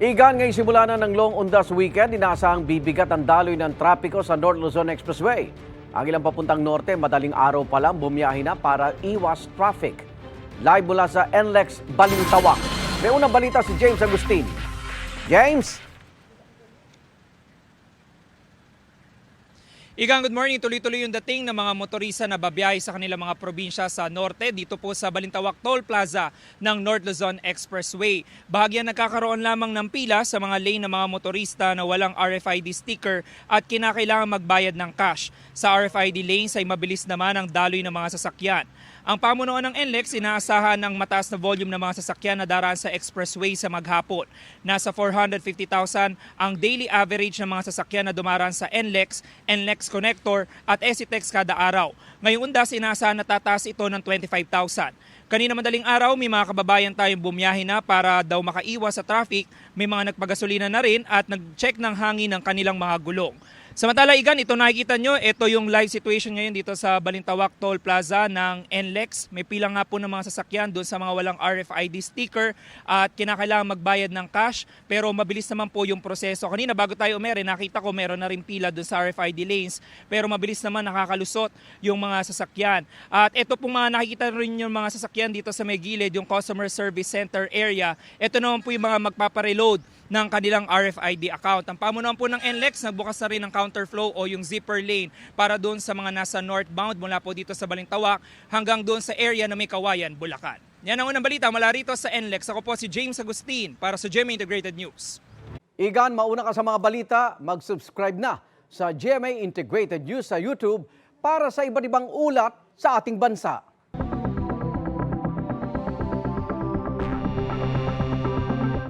Igan, ngayong simula na ng Long Undas Weekend, inaasahang bibigat ang daloy ng trapiko sa North Luzon Expressway. Ang ilang papuntang norte, madaling araw pa lang bumiyahe na para iwas traffic. Live mula sa NLEX Balintawak. May unang balita si James Agustin. James? Igang, good morning. Tuloy-tuloy yung dating ng mga motorista na babiyahe sa kanilang mga probinsya sa norte dito po sa Balintawak Toll Plaza ng North Luzon Expressway. Bahagyan nagkakaroon lamang ng pila sa mga lane ng mga motorista na walang RFID sticker at kinakailangan magbayad ng cash. Sa RFID lanes ay mabilis naman ang daloy ng mga sasakyan. Ang pamunuan ng NLEX inaasahan ng mataas na volume ng mga sasakyan na daraan sa expressway sa maghapon. Nasa 450,000 ang daily average ng mga sasakyan na dumaraan sa NLEX, NLEX Connector at ECTEX kada araw. Ngayong undas inaasahan na tataas ito ng 25,000. Kanina madaling araw, may mga kababayan tayong bumiyahe na para daw makaiwas sa traffic. May mga nagpagasolina na rin at nag-check ng hangin ng kanilang mga gulong. Samantala, Igan, ito nakikita nyo, ito yung live situation ngayon dito sa Balintawak Toll Plaza ng NLEX. May pila nga po ng mga sasakyan doon sa mga walang RFID sticker at kinakailangan magbayad ng cash, pero mabilis naman po yung proseso. Kanina bago tayo umere, nakita ko meron na rin pila doon sa RFID lanes, pero mabilis naman nakakalusot yung mga sasakyan. At ito pong mga nakikita rin yung mga sasakyan dito sa may gilid, yung Customer Service Center area. Ito naman po yung mga magpapareload ng kanilang RFID account. Ang pamunuan po ng NLEX, nagbukas na rin ng counterflow o yung zipper lane para doon sa mga nasa northbound mula po dito sa Balintawak hanggang doon sa area na may Kawayan, Bulacan. Yan ang unang balita mula rito sa NLEX. Ako po si James Agustin para sa GMA Integrated News. Igan, mauna ka sa mga balita, mag-subscribe na sa GMA Integrated News sa YouTube para sa iba't ibang ulat sa ating bansa.